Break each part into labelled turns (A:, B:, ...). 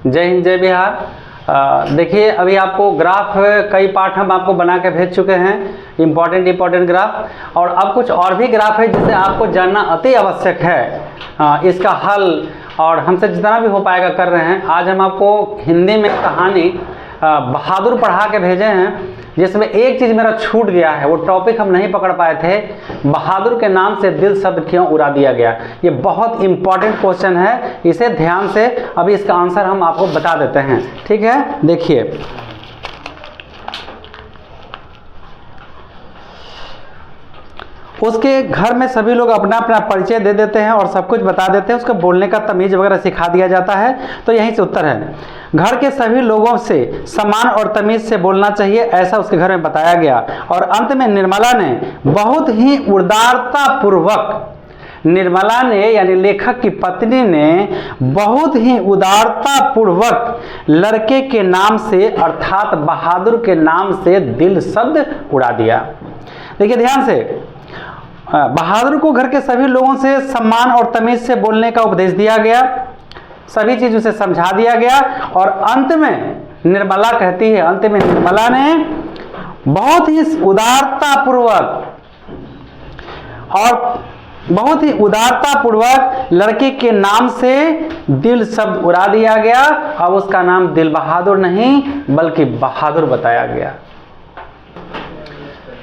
A: जय हिंद जय बिहार। देखिए अभी आपको ग्राफ कई पार्ट हम आपको बना के भेज चुके हैं, इम्पॉर्टेंट ग्राफ, और अब कुछ और भी ग्राफ है जिसे आपको जानना अति आवश्यक है। इसका हल और हमसे जितना भी हो पाएगा कर रहे हैं। आज हम आपको हिंदी में कहानी बहादुर पढ़ा के भेजे हैं, जिसमें एक चीज़ मेरा छूट गया है, वो टॉपिक हम नहीं पकड़ पाए थे। बहादुर के नाम से दिल शब्द क्यों उड़ा दिया गया, ये बहुत इंपॉर्टेंट क्वेश्चन है, इसे ध्यान से अभी इसका आंसर हम आपको बता देते हैं। ठीक है, देखिए उसके घर में सभी लोग अपना अपना परिचय दे देते हैं और सब कुछ बता देते हैं, उसको बोलने का तमीज़ वगैरह सिखा दिया जाता है। तो यहीं से उत्तर है, घर के सभी लोगों से सम्मान और तमीज़ से बोलना चाहिए, ऐसा उसके घर में बताया गया। और अंत में निर्मला ने बहुत ही उदारता पूर्वक, निर्मला ने यानी लेखक की पत्नी ने बहुत ही उदारता पूर्वक लड़के के नाम से अर्थात बहादुर के नाम से दिल शब्द उड़ा दिया। देखिए ध्यान से, बहादुर को घर के सभी लोगों से सम्मान और तमीज़ से बोलने का उपदेश दिया गया, सभी चीज़ उसे समझा दिया गया। और अंत में निर्मला कहती है, अंत में निर्मला ने बहुत ही उदारता पूर्वक लड़के के नाम से दिल शब्द उड़ा दिया गया। अब उसका नाम दिल बहादुर नहीं बल्कि बहादुर बताया गया।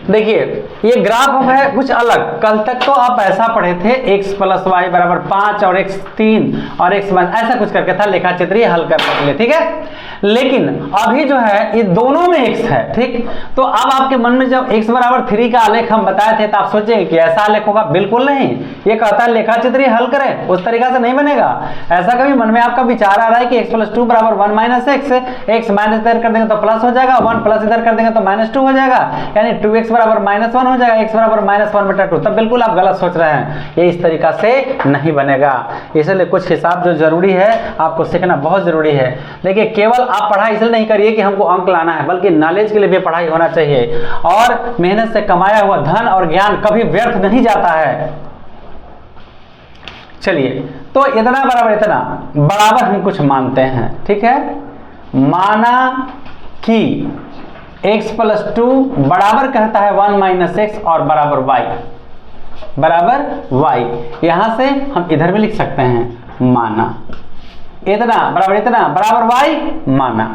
A: देखिए ये ग्राफ है कुछ अलग। कल तक तो आप ऐसा पढ़े थे x + y = 5 और x 3 और x ऐसा कुछ करके था लेखा चित्रीय हल करने के लिए। ठीक है, लेकिन अभी जो है ये दोनों में x है। ठीक, तो अब आपके मन में जब x = 3 का आलेख हम बताए थे तो आप सोचेंगे कि ऐसा आलेख होगा, बिल्कुल नहीं। ये कहता है लेखा चित्रीय हल करें, उस तरीका से नहीं बनेगा। ऐसा कभी मन में आपका विचार आ रहा है कि x + 2 = 1 - x माइनस इधर कर देंगे तो प्लस हो जाएगा, 1 प्लस इधर कर देंगे तो -2 हो जाएगा, यानी 2x = -1 हो जाएगा, x = -1/2। तब बिल्कुल आप गलत सोच रहे हैं, ये इस तरीका से नहीं बनेगा। इसलिए कुछ हिसाब जो जरूरी है आपको सीखना बहुत जरूरी है। देखिए केवल आप पढ़ाई इसलिए नहीं करिए कि हमको अंक लाना है, बल्कि नॉलेज के लिए भी पढ़ाई होना चाहिए। और मेहनत से कमाया हुआ धन और ज्ञान कभी व्यर्थ नहीं जाता है। चलिए, तो इतना बराबर इतना बराबर हम कुछ मानते हैं। ठीक है, माना कि x + 2 बराबर कहता है 1 - x और बराबर y। यहां से हम इधर भी लिख सकते हैं, माना इतना बराबर y माना।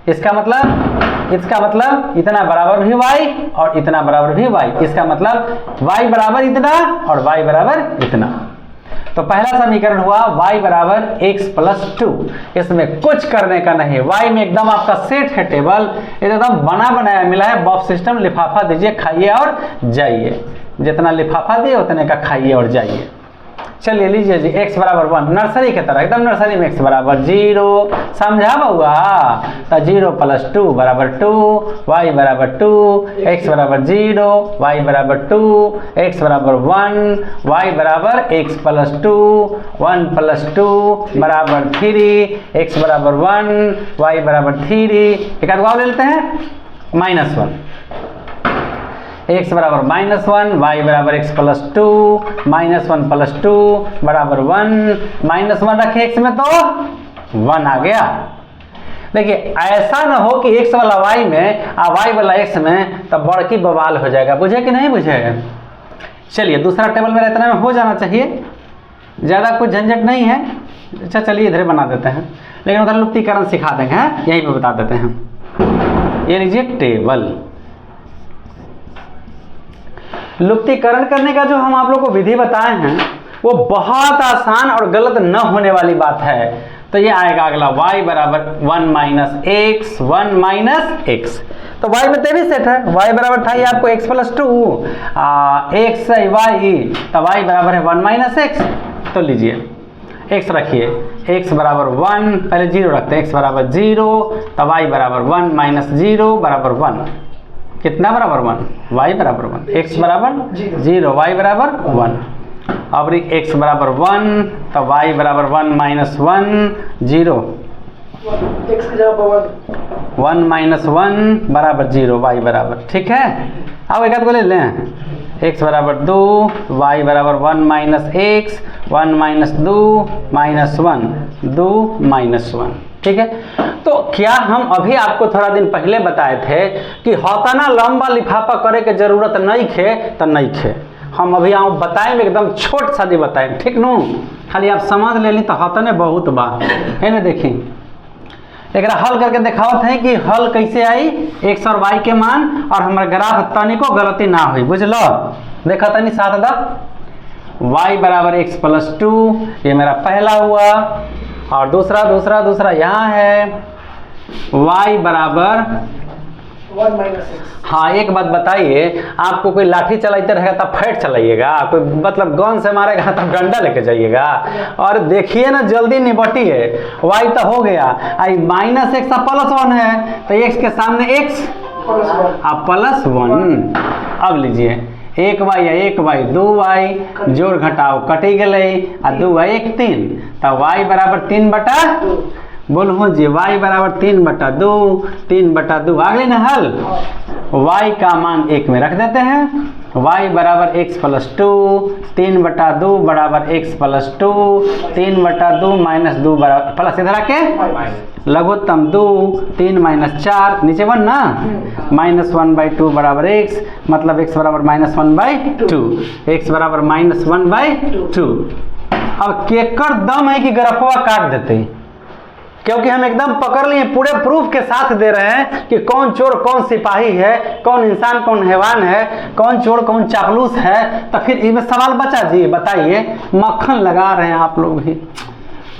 A: इसका मतलब इतना बराबर भी y और इतना बराबर भी y। इसका मतलब y बराबर इतना और y बराबर इतना। तो पहला समीकरण हुआ y = x + 2। इसमें कुछ करने का नहीं, y में एकदम आपका सेट है, टेबल एकदम बना बनाया मिला है। बॉक्स सिस्टम, लिफाफा दीजिए, खाइए और जाइए। जितना लिफाफा दिए उतने का खाइए और जाइए। चलिए लीजिए जी, x = 1, नर्सरी की तरह एकदम नर्सरी में x = 0। समझा बउआ? तो 0 + 2 = 2, y = 2, x = 0, y = 2, x = 1, y = x + 2, 1 + 2 = 3, x = 1, y = 3। एक आध ले लेते हैं, -1, x = -1, y = x + 2, -1 + 2 = 1, -1 रखे x में तो 1 आ गया। देखिए ऐसा ना हो कि x वाला y में और y वाला x में, तब बड़की बवाल हो जाएगा। बुझे कि नहीं बुझे? चलिए दूसरा टेबल मेरा इतना में हो जाना चाहिए, ज़्यादा कुछ झंझट नहीं है। अच्छा चलिए इधर बना देते हैं, लेकिन उधर लुप्तीकरण सिखा देंगे, हैं यहीं पे बता देते हैं। ये लीजिए टेबल, लुप्तीकरण करने का जो हम आप लोग को विधि बताए हैं वो बहुत आसान और गलत न होने वाली बात है। तो ये आएगा अगला y = 1 - x, 1 - x। तो y में तेरी सेट है, y बराबर था ये आपको x + 2, x y, तो y बराबर है 1 - x। तो लीजिए x रखिए, x = 1, पहले 0 रखते हैं, x = 0, तो y = 1 - 0 = 1। कितना बराबर 1? y = 1, x = 0, y = 1। अब x = 1, तो y = 1 - 1 0,
B: x की जगह
A: 1 - 1 = 0, y बराबर। ठीक है, अब एक आध को ले लें, x बराबर 2, y बराबर 1 minus x, 1 minus 2 minus 1, 2 minus 1। ठीक है, तो क्या हम अभी आपको थोड़ा दिन पहले बताए थे कि हौतना लंबा लिफाफा करे के जरूरत नहीं खे तो नहीं खे। हम अभी आप बताए में एकदम छोट सा जी बताए, ठीक नू, खाली आप समझ ले ली तो हौतने बहुत बा है ना। देखी एक हल करके दिखावत है कि हल कैसे आई x और y के मान, और हमारे ग्राफ तनिको गलती ना हुई, बुझलो। देखा तनी साथ दा, y बराबर x प्लस 2, ये मेरा पहला हुआ, और दूसरा यहाँ है y बराबर
B: 1 माइनस एक्स।
A: हाँ, एक बात बताइए, आपको कोई लाठी चलाते रहेगा तब फैट चलाइएगा, कोई मतलब गन से मारेगा तब डंडा लेके जाइएगा। और देखिए ना जल्दी निपटी है, y तो हो गया, आई माइनस एक्स प्लस 1 है तो x के सामने x प्लस 1। अब लीजिए 1y या 1y 2y जोड़ घटाओ कटी गए, आ 2y 1 3, तो y बराबर 3 बटा, बोलो जी y बराबर 3 बटा 2, 3 बटा 2 अगले ना हल। y का मान 1 में रख देते हैं, y बराबर x प्लस 2, 3 बटा 2 बराबर x प्लस 2, 3 बटा 2 माइनस 2 बराबर प्लस इधर आके लघुत्तम 2, 3 माइनस 4 नीचे 1 ना, माइनस 1/2 बराबर x, मतलब x बराबर माइनस 1/2, x बराबर माइनस 1/2। अब केकर दम है कि ग्राफवा काट देते, क्योंकि हम एकदम पकड़ लिए, पूरे प्रूफ के साथ दे रहे हैं कि कौन चोर कौन सिपाही है, कौन इंसान कौन हैवान है, कौन चोर कौन चापलूस है। तो फिर इसमें सवाल बचा जी, बताइए, मक्खन लगा रहे हैं आप लोग भी।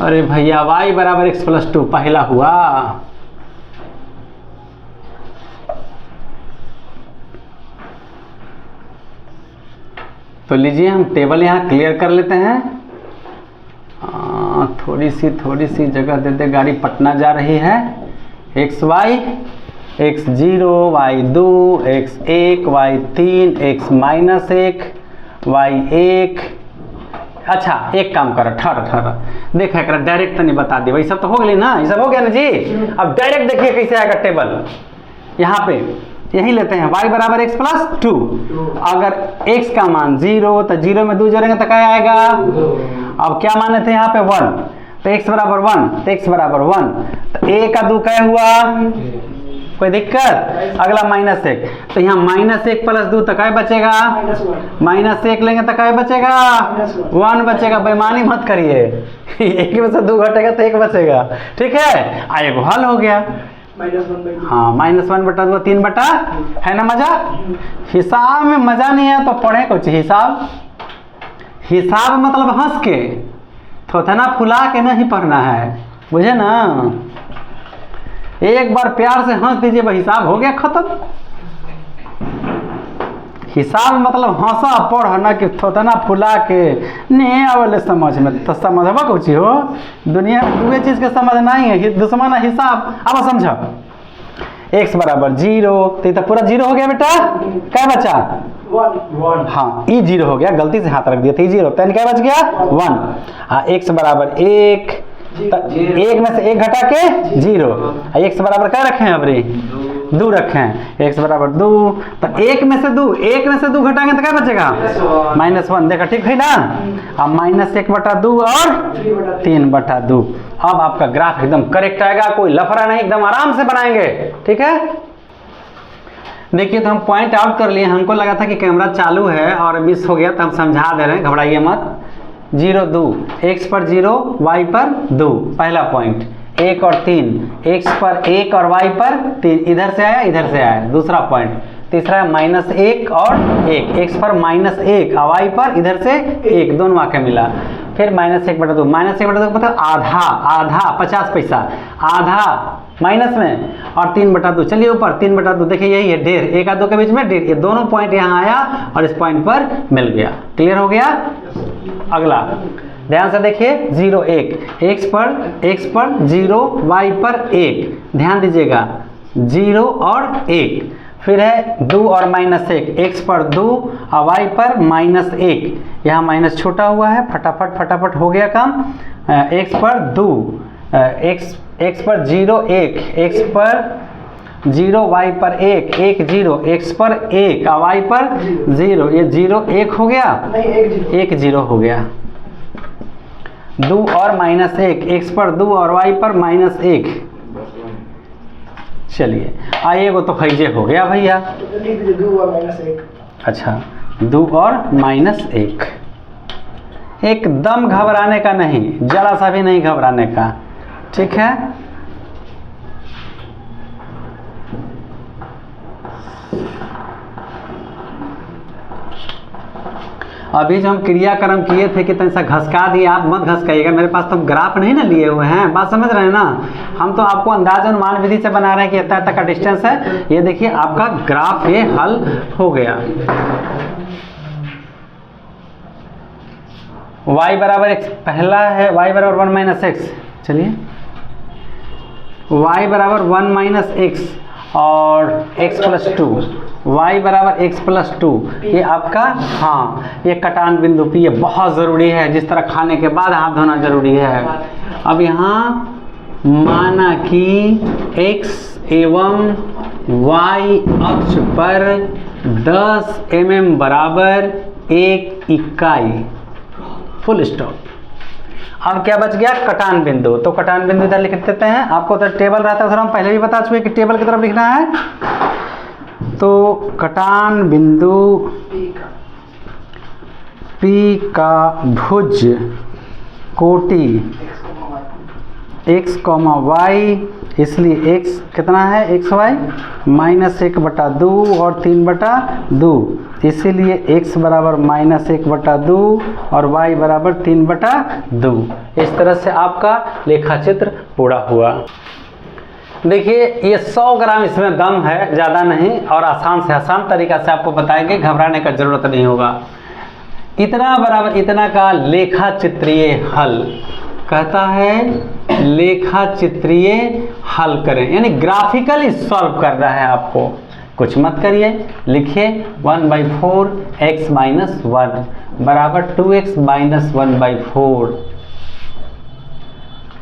A: अरे भैया y बराबर x प्लस 2 पहला हुआ, तो लीजिए हम टेबल यहाँ क्लियर कर लेते हैं। थोड़ी सी जगह दे दे, गाड़ी पटना जा रही है। xy x0 y2 x1 y3 x minus 1 y1। अच्छा एक काम कर, ठहर देख एक डायरेक्ट नहीं बता दी, वही सब तो हो गई ना, ये सब हो गया ना जी। अब डायरेक्ट देखिए कैसे आएगा टेबल, यहाँ पे यही लेते हैं y बराबर x प्लस 2, अगर x का मान 0 तो 0 में 2 जोड़ेंगे तो क्या आएगा, अब क्या माने थे यहाँ पे 1, तो x बराबर 1, तो x बराबर 1, तो a का 2 क्या हुआ, कोई दिक्कत। अगला माइनस 1, तो यहाँ माइनस 1 प्लस 2 तो क्या बचेगा, माइनस 1 लेंगे तो क्या बचेगा, 1 बचेगा। बेईमानी मत करिए, एक में से 2 घटेगा तो 1 बचेगा, ठीक है। आएगा हल हो गया, हाँ माइनस 1 बटा 2 3 बटा, है ना मजा। हिसाब में मजा नहीं है तो पढ़े कुछ हिसाब, हिसाब मतलब हंस के, थोथना फुला के नहीं पढ़ना है, बुझे ना। एक बार प्यार से हंस दीजिए, भाई हिसाब हो गया खत्म। हिसाब मतलब हंसा पढ़ना कि थोतना फुला के नहीं आवले समझ में, तो समझबा कुछ हो, दुनिया में दूसरे चीज के समझ नहीं है, दुश्मन हिसाब। अब समझो x बराबर 0, तो पूरा 0 हो गया बेटा, क्या बचा
B: 1,
A: हाँ ई 0 हो गया, गलती से हाथ रख दिया था, 0 तो क्या बच गया 1। हाँ x बराबर 1, एक में से 1 घटा के 0, x बराबर क्या रखे हैं अबरी 2 रखे हैं, x बराबर 2, तो 1 में से 2 घटाएंगे तो क्या बचेगा माइनस 1, देखा ठीक है ना। अब माइनस 1 बटा 2 और 3 बटा 2। अब आपका ग्राफ एकदम करेक्ट आएगा, कोई लफड़ा नहीं, एकदम आराम से बनाएंगे, ठीक है। देखिए तो हम पॉइंट आउट कर लिए, हमको लगा था कि कैमरा चालू है और मिस हो गया, तो हम समझा दे रहे हैं, घबराइए मत। 0 2, x पर 0 y पर 2, पहला पॉइंट। 1 और 3, x पर 1 और y पर 3, इधर से आया, दूसरा पॉइंट। तीसरा है माइनस 1 और 1, x पर माइनस 1 और y पर इधर से 1, दोनों आके मिला। फिर माइनस 1 बटा 2, माइनस 1 बटा 2 मतलब आधा 50 पैसा, आधा माइनस में, और 3 बटा 2, चलिए ऊपर 3 बटा 2, देखिए यही है 1.5, 1 और 2 के बीच में 1.5, ये दोनों पॉइंट यहाँ आया और इस पॉइंट पर मिल गया। क्लियर हो गया। अगला ध्यान से देखिए 0 1, x पर 0 y पर 1, ध्यान दीजिएगा 0 और 1। फिर है 2 और माइनस 1, x पर 2 और y पर माइनस 1, यहाँ माइनस छोटा हुआ है, फटाफट हो गया काम। x पर 2, x पर 0 1, x पर 0 y पर 1 1 0 x पर 1 और y पर 0, ये 0 1 हो गया,
B: नहीं
A: 1 0 हो गया। 2 और -1 x पर 2 और y पर -1। चलिए आइए वो तो खैजे हो गया भैया।
B: तो लिख दीजिए 2 और -1।
A: अच्छा 2 और -1। एकदम घबराने का नहीं, जरा सा भी नहीं घबराने का, ठीक है। अभी जो हम क्रियाक्रम किए थे कि तनिक सा घसका दिए, आप मत घसकाइएगा, मेरे पास तो ग्राफ नहीं ना लिए हुए हैं, बात समझ रहे हैं ना। हम तो आपको अंदाज अनुमान विधि से बना रहे हैं कि इतना तक का डिस्टेंस है। ये देखिए आपका ग्राफ ये हल हो गया। y बराबर x पहला है, y बराबर 1 - x। चलिए y बराबर 1 - x और x + 2, y बराबर x + 2, ये आपका, हाँ ये कटान बिंदु P, ये बहुत ज़रूरी है, जिस तरह खाने के बाद हाथ धोना जरूरी है। अब यहाँ माना कि x एवं y अक्ष पर 10 mm बराबर 1 इकाई, फुल स्टॉप। अब क्या बच गया, कटान बिंदु। तो कटान बिंदु इधर लिख देते हैं। आपको उधर टेबल रहता है, उधर हम पहले भी बता चुके कि टेबल की तरफ लिखना है। तो कटान बिंदु P का भुज कोटि x, y, इसलिए x कितना है, xy -1/2 और 3/2, इसीलिए x बराबर -1/2 और y बराबर 3/2। इस तरह से आपका लेखा चित्र पूरा हुआ। देखिए ये 100 ग्राम इसमें दम है, ज़्यादा नहीं, और आसान से आसान तरीका से आपको बताएंगे, घबराने का ज़रूरत नहीं होगा। इतना बराबर इतना का लेखा चित्रीय हल कहता है, लेखा चित्रीय हल करें, यानी ग्राफिकली सॉल्व कर रहा है आपको। कुछ मत करिए, लिखिए 1/4 x - 1 बराबर 2x - 1/4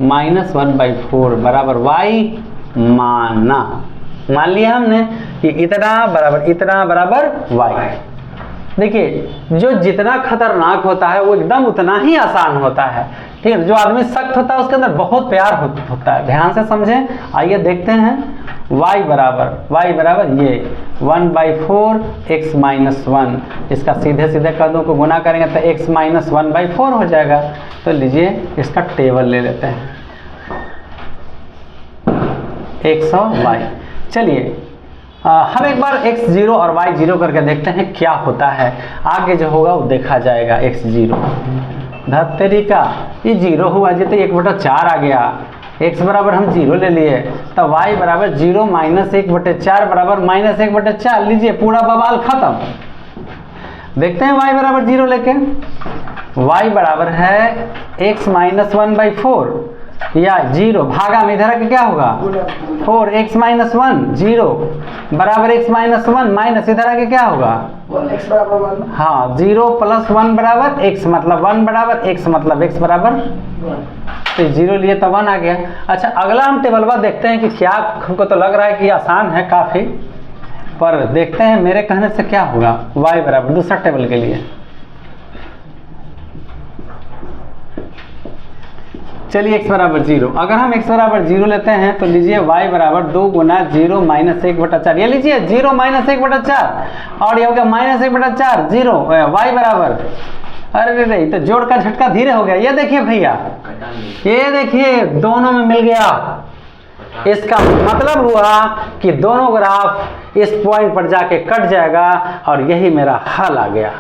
A: -1/4 बराबर y माना। मान लिया हमने कि इतना बराबर y। देखिए जो जितना खतरनाक होता है वो एकदम उतना ही आसान होता है, ठीक है। जो आदमी सख्त होता है उसके अंदर बहुत प्यार होता है। ध्यान से समझें, आइए देखते हैं। y बराबर ये 1/4 x - 1, इसका सीधे सीधे कदों को गुना करेंगे तो x - 1/4 हो जाएगा। तो लीजिए इसका टेबल ले लेते हैं, x और y। चलिए हम एक बार x0 और y0 करके देखते हैं क्या होता है। आगे जो होगा वो देखा जाएगा। x0 धत्तेरी का ये 0 हुआ जी, तो 1/4 आ गया। x बराबर हम 0 ले लिए, तो y बराबर 0 - 1/4 बराबर -1/4। लीजिए पूरा बवाल खत्म। देखते हैं y बराबर 0 लेके। y बराबर है x - 1/4 या 0 भागा में इधर के क्या होगा 4x - 1 0 बराबर x - 1 माइनस इधर आके क्या होगा
B: x बराबर 1।
A: हाँ 0 + 1 बराबर x, मतलब 1 बराबर x, मतलब x बराबर
B: 1।
A: तो 0 लिए तो 1 आ गया। अच्छा अगला हम टेबलवा देखते हैं कि क्या, हमको तो लग रहा है कि आसान है काफ़ी, पर देखते हैं मेरे कहने से क्या होगा। y बराबर दूसरा टेबल के लिए चलिए x बराबर 0। अगर हम x बराबर 0 लेते हैं तो लीजिए y बराबर 2 गुना 0 - 1/4। ये लीजिए 0 - 1/4 और ये हो गया -1/4 0 y बराबर, अरे नहीं तो जोड़ का झटका धीरे हो गया। ये देखिए भैया, ये देखिए दोनों में मिल गया। इसका मतलब हुआ कि दोनों ग्राफ इस पॉइंट पर जाके कट जाएगा और यही मेरा हल आ गया।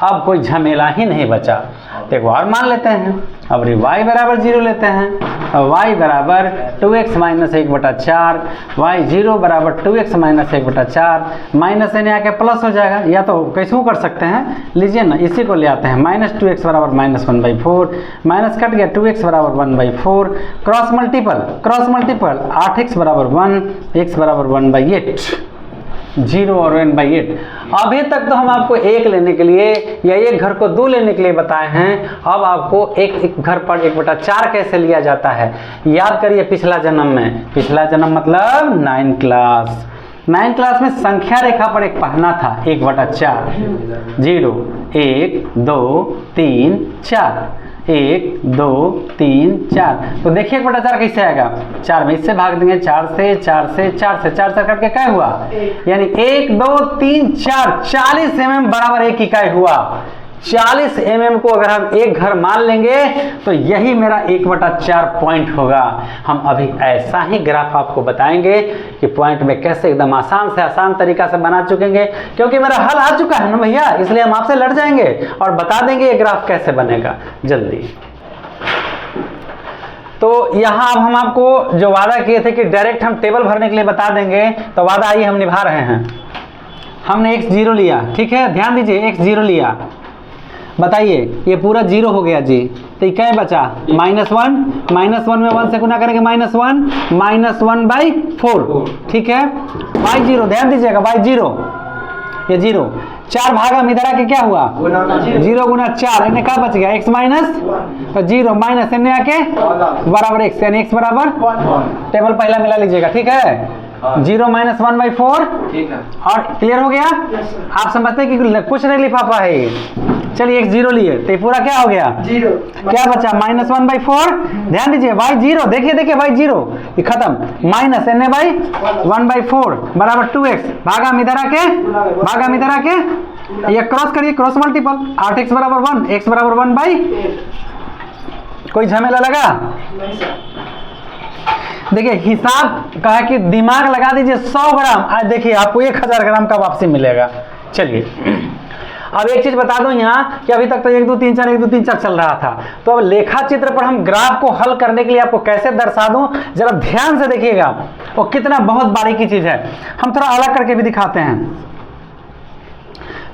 A: अब कोई झमेला ही नहीं बचा। तो एक और मान लेते हैं, अब y बराबर 0 लेते हैं। y बराबर 2x - 1/4, y0 बराबर 2x - 1/4, माइनस यानी आके प्लस हो जाएगा, या तो कैसे कर सकते हैं, लीजिए ना इसी को ले आते हैं। -2x बराबर -1/4, माइनस कट गया 2x बराबर 1/4, क्रॉस मल्टीपल 8x बराबर 1, x बराबर 1/8, 0 और 1/8। अभी तक तो हम आपको एक लेने के लिए या एक घर को 2 लेने के लिए बताए हैं। अब आपको एक घर पर 1/4 कैसे लिया जाता है याद करिए। पिछला जन्म में, पिछला जन्म मतलब 9th क्लास, 9th क्लास में संख्या रेखा पर एक पढ़ना था 1/4 0 1 2 3 4 1 2 3 4। तो देखिए 1/4 कैसे आएगा, 4 में इससे भाग देंगे, 4 से 4 से 4 से 4 से करके क्या हुआ, यानी 1 2 3 4 40 mm बराबर 1 इकाई हुआ। 40 mm को अगर हम एक घर मान लेंगे तो यही मेरा 1/4 पॉइंट होगा। हम अभी ऐसा ही ग्राफ आपको बताएंगे कि पॉइंट में कैसे एकदम आसान से आसान तरीका से बना चुकेंगे, क्योंकि मेरा हल आ चुका है ना भैया, इसलिए हम आपसे लड़ जाएंगे और बता देंगे ये ग्राफ कैसे बनेगा जल्दी। तो यहाँ अब हम आपको जो वादा किए थे कि डायरेक्ट हम टेबल भरने के लिए बता देंगे, तो वादा आइए हम निभा रहे हैं। हमने x0 लिया, ठीक है, ध्यान दीजिए x0 लिया, बताइए ये पूरा 0 हो गया जी, तो क्या बचा -1, -1 में 1 से गुना करेंगे -1/4, ठीक है। y0 ध्यान दीजिएगा, y0 ये 0, 4 भागा में इधर आके क्या हुआ 0 गुना 4, इन्हें क्या बच गया x माइनस, तो 0 माइनस इन्हें आके बराबर x, यानी x बराबर, टेबल पहला मिला लीजिएगा, ठीक है। 0 - 1/4,
B: ठीक है,
A: और क्लियर हो गया। आप समझते हैं कि कुछ नहीं लिफाफा है ये। चलिए x0 लिए, तो पूरा क्या हो गया
B: 0,
A: क्या बचा -1/4। ध्यान दीजिए y0, देखिए y0 ये खत्म, माइनस n/1/4 बराबर 2x, भागा में इधर आके ये क्रॉस करिए, क्रॉस मल्टीपल, 8x बराबर 1, x बराबर 1/, कोई झमेला लगा। देखिए हिसाब कहा कि दिमाग लगा दीजिए 100 ग्राम, आज देखिए आपको 1000 ग्राम का वापसी मिलेगा। चलिए अब एक चीज बता दूं यहाँ कि अभी तक तो 1 2 3 4 1 2 3 4 चल रहा था, तो अब लेखा चित्र पर हम ग्राफ को हल करने के लिए आपको कैसे दर्शा दूं, जरा ध्यान से देखिएगा, वो कितना बहुत बारीकी चीज है। हम थोड़ा अलग करके भी दिखाते हैं,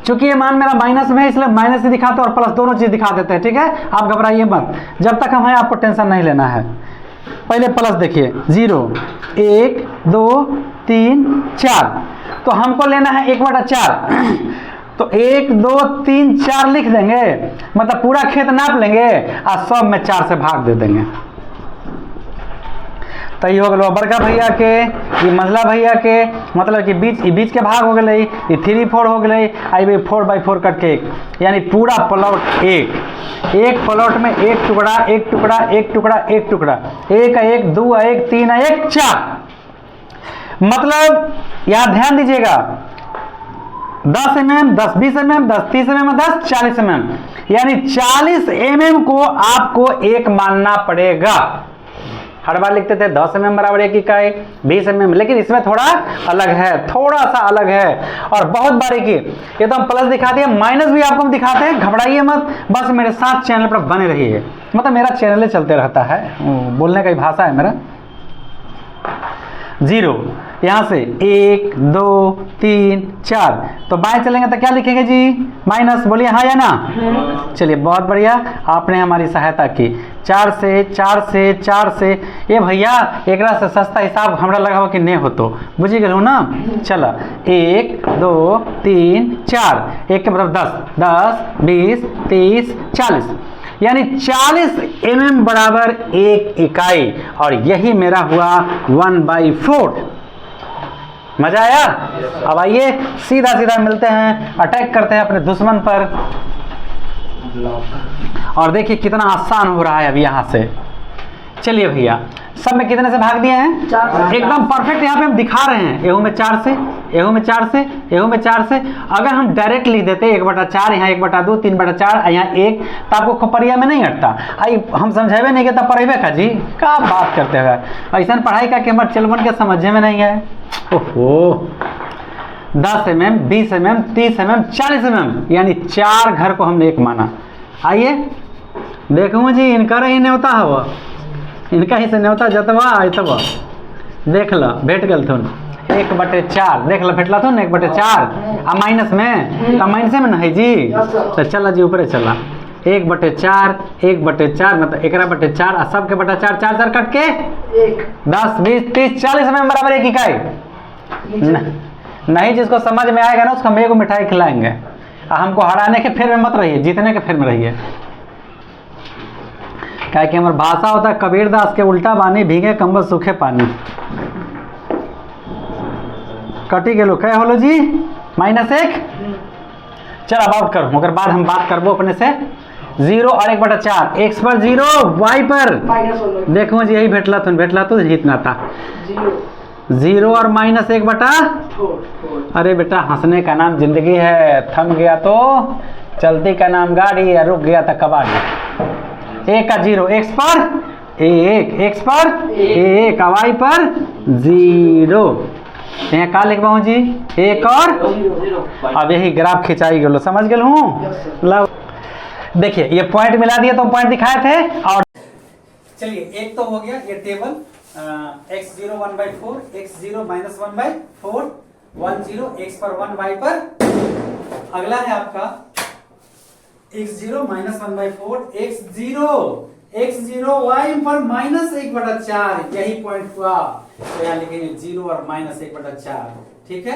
A: चूंकि ये मान मेरा माइनस में है इसलिए माइनस ही दिखाते हैं और प्लस दोनों चीज दिखा देते हैं, ठीक है। आप घबराइए मत, जब तक हम हैं आपको टेंशन नहीं लेना है। पहले प्लस देखिए 0 1 2 3 4, तो हमको लेना है 1/4, तो 1 2 3 4 लिख देंगे, मतलब पूरा खेत नाप लेंगे और सब में 4 से भाग दे देंगे। तो ये हो गया बड़का भैया के, ये मझला भैया के, मतलब कि बीच के भाग हो गए, ये 3 4 हो गए, आई 4/4 कट के 1, यानी पूरा प्लॉट एक प्लॉट में एक टुकड़ा 1 1 2 1 3 1 4। मतलब यहाँ ध्यान दीजिएगा 10 mm 10 20 mm 10 30 mm 10 40 mm, यानी 40 mm को आपको 1 मानना पड़ेगा। हर बार लिखते थे 10 mm बराबर 1 इकाई, 20 mm, लेकिन इसमें थोड़ा अलग है, थोड़ा सा अलग है और बहुत बारीकी। ये तो हम प्लस दिखाते हैं, माइनस भी आपको हम दिखाते हैं, घबराइए मत, बस मेरे साथ चैनल पर बने रहिए। मतलब मेरा चैनल चलते रहता है, बोलने का ही भाषा है मेरा। 0 यहाँ से 1 2 3 4, तो बाएं चलेंगे तो क्या लिखेंगे जी माइनस, बोलिए हाँ या ना। चलिए बहुत बढ़िया, आपने हमारी सहायता की। 4 से 4 से 4 से, ये भैया एक से सस्ता हिसाब हमरा लगा हुआ कि नहीं हो, तो बुझी गए ना। चलो 1 2 3 4, 1 के मतलब 10 10 20 30 40, यानी 40 mm बराबर 1 इकाई, और यही मेरा हुआ 1/4। मजा आया। अब आइए सीधा सीधा मिलते हैं, अटैक करते हैं अपने दुश्मन पर, और देखिए कितना आसान हो रहा है अभी यहाँ से। चलिए भैया, सब में कितने से भाग दिए हैं,
B: 4
A: एकदम परफेक्ट यहाँ पे हम दिखा रहे हैं। एहू में 4 से, एहू में 4 से, एहू में 4 से। अगर हम डायरेक्ट लिख देते 1/4, यहाँ 1/2 3/4, यहाँ 1, तो आपको खोपरिया में नहीं हटता। आई हम समझेबे नहीं तब पढ़ेबे का जी, क्या बात करते हैं, ऐसा पढ़ाई का कि हमारे चलवन के समझे में नहीं है। ओहो 10 mm 20 mm 30 mm 40 mm, यानी 4 घर को हमने 1 माना। आइए देखूँ जी, इनका रही न्योता हो, इनका ही से न्योता जतवा आयतवा, देख लो भेट गल थुन 1/4, देख लो भेटला थुन 1/4, आ माइनस में, माइनस में न है जी, तो चला जी ऊपर चला 1/4 1/4, मतलब 1/4 आ सब के बटा 4 4 4 कट के
B: 1
A: 10 20 30 40 में बराबर 1 इकाई। नहीं, जिसको समझ में आएगा ना उसको हम 1 मिठाई खिलाएंगे। हमको हराने के फेर में मत रहिए, जीतने के फेर में रहिए। क्या कि हमारी भाषा होता है कबीरदास के उल्टा बानी, भीगे कंबल सूखे पानी। कटी गेलो क्या होलो जी -1। चल अब आउट करो मगर बाद हम बात करबो अपने से 0 और 1/4 x पर 0 y पर
B: -1/4
A: देखो जी यही भेटला तो इतना था 0 और -1/4। अरे बेटा हंसने का नाम जिंदगी है, थम गया तो चलती का नाम गाड़ी, या रुक गया तो कबाड़ी। 1 का 0 x पर 1, x पर 1, y पर 0। यहाँ का लिख पाऊँ जी 1 और
B: 0।
A: अब यही ग्राफ खिंचाई गलो, समझ गए हूँ। लो देखिए ये पॉइंट मिला दिया तो पॉइंट दिखाए थे। और चलिए एक तो हो गया ये टेबल x0 1/4, x0 -1/4, 10 x पर 1 y पर। अगला है आपका x0 -1/4, x0 y पर -1/4, यही पॉइंट हुआ। तो यहाँ लिखेंगे 0 और -1/4, ठीक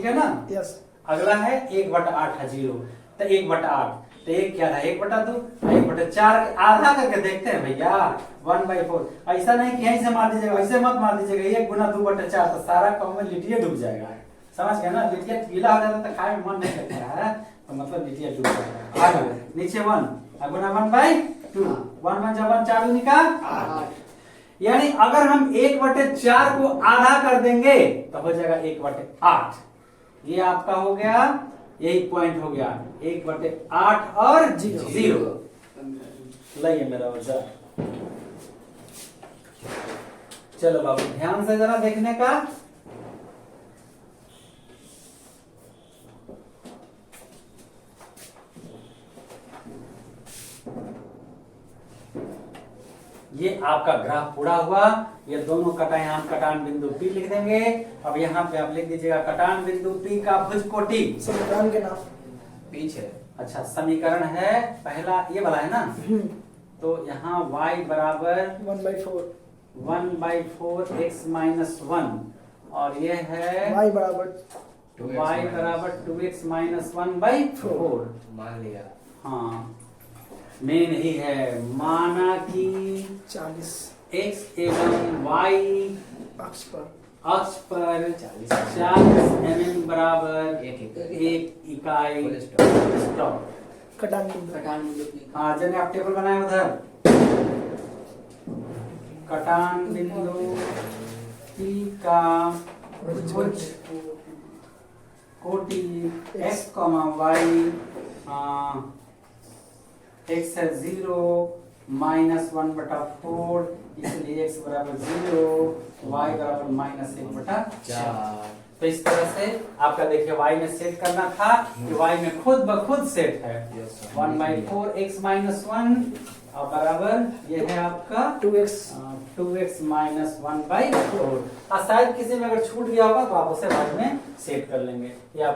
A: है ना।
B: यस।
A: अगला है 1/8 है 0, तो 1/8 तो एक क्या था 1/2, 1/4 आधा करके देखते हैं भैया 1/4। ऐसा नहीं कि यहीं से मार दीजिएगा, ऐसे मत मार दीजिएगा 1 गुना 2/4 तो सारा काम में लिटिया डूब जाएगा, समझ गए ना। लिटिया गीला हो जाता तो खाए में मन नहीं लगता है, तो मतलब लिटिया डूब जाएगा। आगे नीचे 1 गुना 1/2, 1 1 जब 1 4 दूनी का 8। यानी अगर हम 1/4 को आधा कर देंगे तो हो जाएगा 1/8। ये आपका हो गया, यही पॉइंट हो गया 1/8 और 0। लाइए मेरा औजार, चलो बाबू ध्यान से जरा देखने का। ये आपका ग्राफ पूरा हुआ। ये दोनों कटा यहाँ कटान बिंदु P लिख देंगे। अब यहाँ पे आप लिख दीजिएगा कटान बिंदु P का भुज कोटि।
B: समीकरण के नाम
A: पीछे अच्छा समीकरण है पहला ये वाला है ना। तो यहाँ y बराबर 1/4 x -1 और ये है
B: y बराबर
A: 2x - 1/4
C: मान लिया।
A: हाँ मेन ही है, माना कि
B: 40
A: x एवं y
B: अक्ष पर
A: 40 mm बराबर 1 इकाई स्टॉप।
B: कटान बिंदु
A: हाँ जने आप टेबल बनाए उधर कटान बिंदु P का भुज कोटि x, y x है 0 -1/4 इसलिए x बराबर 0, y बराबर -1/4। तो इस तरह से आपका देखिए y में सेट करना था कि y में खुद ब खुद सेट है 1/4 x -1 और बराबर ये है आपका
B: 2x
A: -1/4। और शायद किसी में अगर छूट गया होगा तो आप उसे बाद में सेट कर लेंगे। या